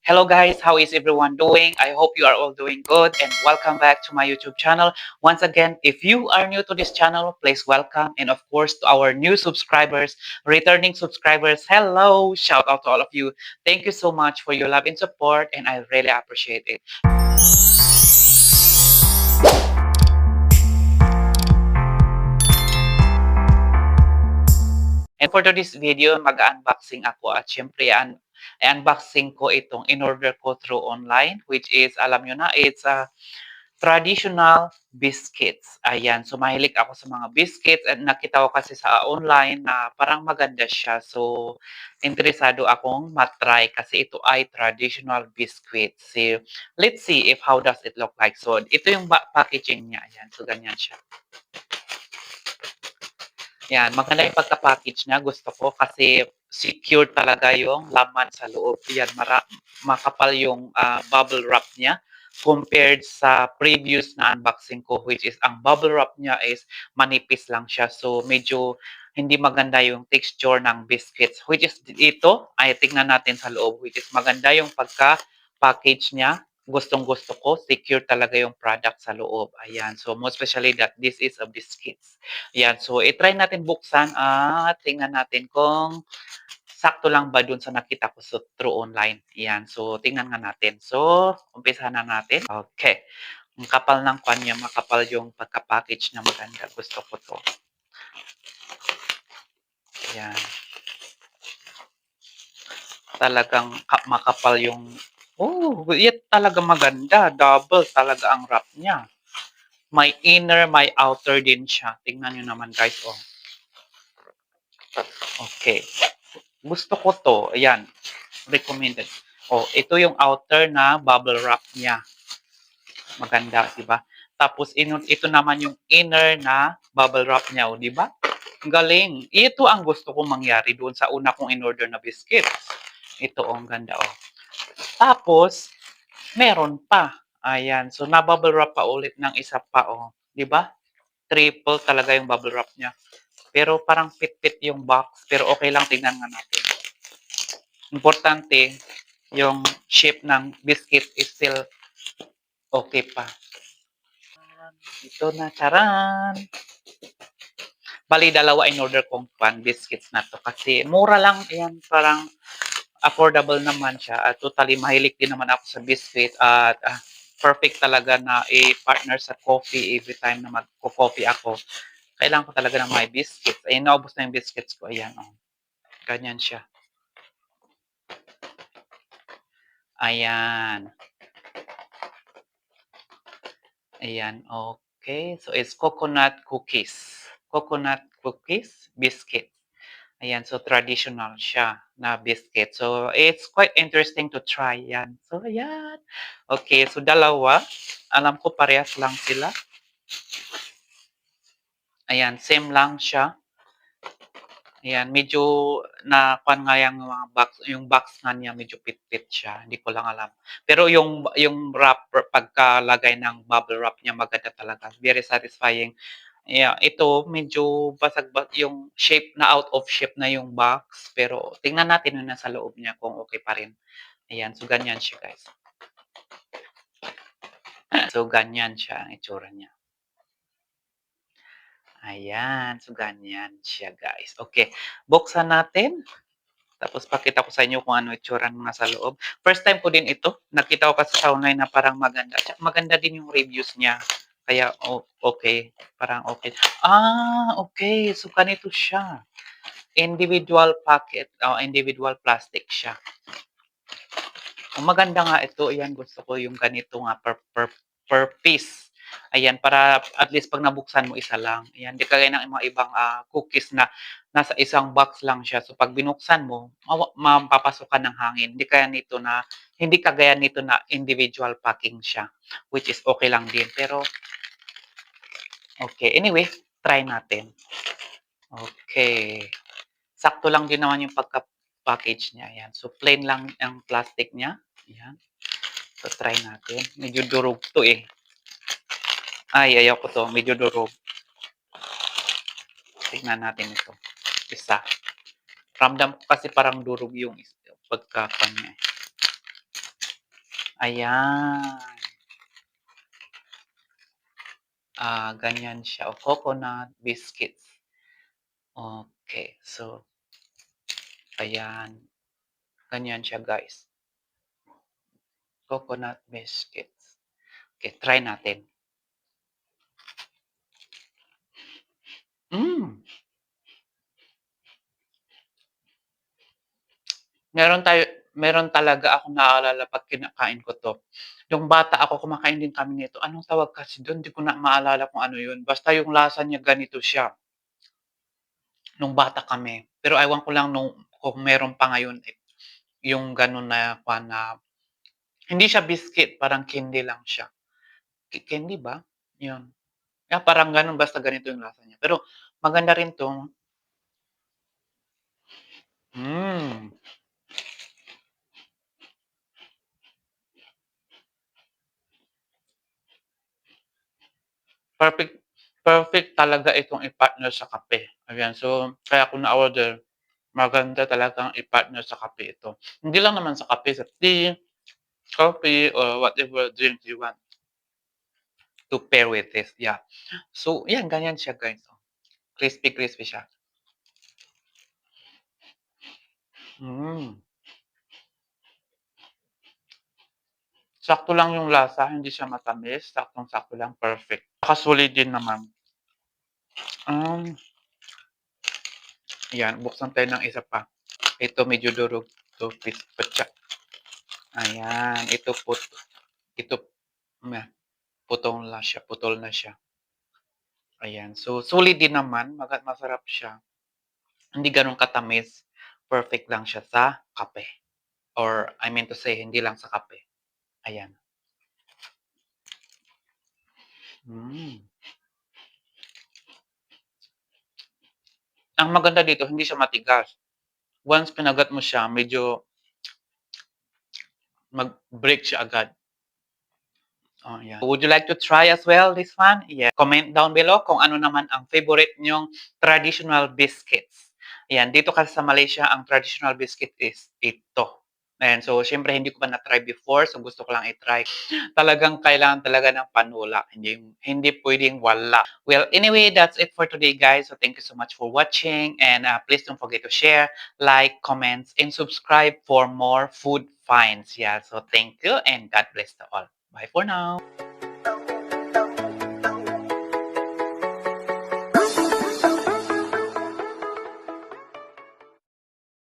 Hello guys, how is everyone doing? I hope you are all doing good and welcome back to my YouTube channel. Once again, if you are new to this channel, please welcome, and of course to our new subscribers, returning subscribers, hello! Shout out to all of you. Thank you so much for your love and support and I really appreciate it. And for today's video, mag-unboxing ako at syempre unboxing ko itong in-order ko through online, which is, alam nyo na, it's a traditional biscuits. Ayan. So, mahilig ako sa mga biscuits at nakita ko kasi sa online na parang maganda siya. So, interesado akong matry kasi ito ay traditional biscuits. So, let's see if how does it look like. So, ito yung packaging niya. Ayan. So, ganyan siya. Yan, maganda yung pagka-package niya. Gusto ko kasi secure talaga yung laman sa loob. Yan, makapal yung bubble wrap niya compared sa previous na unboxing ko, which is ang bubble wrap niya is manipis lang siya. So, medyo hindi maganda yung texture ng biscuits. Which is ito, ay tingnan natin sa loob, which is maganda yung pagka-package niya. Gustong-gusto ko, secure talaga yung product sa loob. Ayan. So, most especially that this is a biscuits. Ayan. So, i-try natin buksan at tingnan natin kung sakto lang ba dun sa nakita ko through online. Ayan. So, tingnan nga natin. So, umpisahan na natin. Okay. Ang kapal ng kanya, makapal yung pagka-package na maganda. Gusto ko to. Ayan. Talagang makapal yung... Oh, yan talaga maganda. Double talaga ang wrap niya. May inner, may outer din siya. Tingnan nyo naman guys. Oh. Okay. Gusto ko to. Ayan. Recommended. Oh, ito yung outer na bubble wrap niya. Maganda, di ba? Tapos ito naman yung inner na bubble wrap niya, oh, di ba? Galing. Ito ang gusto kong mangyari doon sa una kong in-order na biscuit. Ito, oh, ang ganda, oh. Tapos, meron pa. Ayan. So, na-bubble wrap pa ulit ng isa pa, oh. Di ba? Triple talaga yung bubble wrap niya. Pero parang fit-fit yung box. Pero okay lang, tingnan nga natin. Importante, yung shape ng biscuit is still okay pa. Ito na, charan! Bali, dalawa in order kong biscuits na to. Kasi mura lang, yan, parang affordable naman siya. At totally, mahilig din naman ako sa biscuit. At perfect talaga na i-partner sa coffee every time na mag-coffee ako. Kailangan ko talaga ng may biscuits. Ayun, naubos na yung biscuits ko. Ayan, oh. Ganyan siya. Ayan. Ayan, okay. So, it's coconut cookies. Coconut cookies, biscuit. Ayan, so traditional siya na biscuit. So, it's quite interesting to try yan. So, ayan. Okay, so dalawa. Alam ko parehas lang sila. Ayan, same lang siya. Ayan, medyo nakuha nga yung box, yung box nga niya medyo pit-pit siya. Hindi ko lang alam. Pero yung wrap, pagkalagay ng bubble wrap niya maganda talaga. Very satisfying. Yeah, ito medyo basag yung shape na out of shape na yung box. Pero tingnan natin na nasa loob niya kung okay pa rin. Ayan, so ganyan siya guys. So ganyan siya ang itsura niya. Ayan, so ganyan siya guys. Okay, buksan natin. Tapos pakita ko sa inyo kung ano itsura ng nasa loob. First time ko din ito. Nakita ko kasi sa online na parang maganda. Maganda din yung reviews niya. Kaya okay, parang okay. Okay. So ganito siya. Individual packet, individual plastic siya. Ang maganda nga ito, ayan, gusto ko yung ganito nga per piece. Ayan, para at least pag nabuksan mo isa lang. Ayan, di kagaya ng mga ibang cookies na nasa isang box lang siya. So pag binuksan mo, mapapasok ka ng hangin. Hindi kagaya nito na individual packing siya, which is okay lang din. Pero okay, anyway, try natin. Okay. Sakto lang din naman yung pagka-package niya. Ayan. So plain lang ang plastic niya. Ayan. So, try natin. Medyo durog to eh. Ay, ayaw ko to. Medyo durog. Tingnan natin ito. Isa. Ramdam ko kasi parang durog yung pagkakanya. Ayan. Ganyan siya. O, coconut biscuits. Okay. So, ayan. Ganyan siya, guys. Coconut biscuits. Okay, try natin. Mm. Meron tayo meron talaga akong naalala 'pag kinakain ko 'to. Yung bata ako kumakain din kami nito. Anong tawag kasi dun, 'di ko na maalala kung ano yun. Basta yung lasa niya ganito siya, nung bata kami. Pero ewan ko lang kung meron pa ngayon, yung gano'n na kuwan na hindi siya biscuit, parang candy lang siya. Candy ba? Yun. Parang gano'n basta ganito yung lasa niya. Pero maganda rin 'tong hmm. Perfect perfect talaga itong i-partner sa kape, ayan. So, kaya ko na-order, maganda talagang i-partner sa kape ito. Hindi lang naman sa kape, sa tea, coffee, or whatever drink you want to pair with this, yeah. So, yan ganyan siya, guys, oh. Crispy-crispy siya. Hmm, sakto lang yung lasa, hindi siya matamis, saktong-sakto lang, perfect. Saka solid din naman. Um, Yan, buksan tayo ng isa pa. Ito medyo durog 'to, petsa. Ayan, ito na, putol na siya. Ayan, so solid din naman, masarap siya. Hindi gano'n katamis, perfect lang siya sa kape, or I mean to say hindi lang sa kape, ayan. Hmm. Ang maganda dito hindi siya matigas. Once kinagat mo siya medyo mag-break siya agad. Oh, yan. Would you like to try as well this one? Yeah. Comment down below kung ano naman ang favorite niyong traditional biscuits. Ayan, dito kasi sa Malaysia, ang traditional biscuit is ito. Ayan, so siyempre hindi ko pa na-try before, so gusto ko lang i-try. Talagang kailangan talaga ng panula, hindi puwedeng wala. Well, anyway, that's it for today, guys. So thank you so much for watching, and please don't forget to share, like, comments, and subscribe for more food finds. Yeah, so thank you and God bless to all. Bye for now.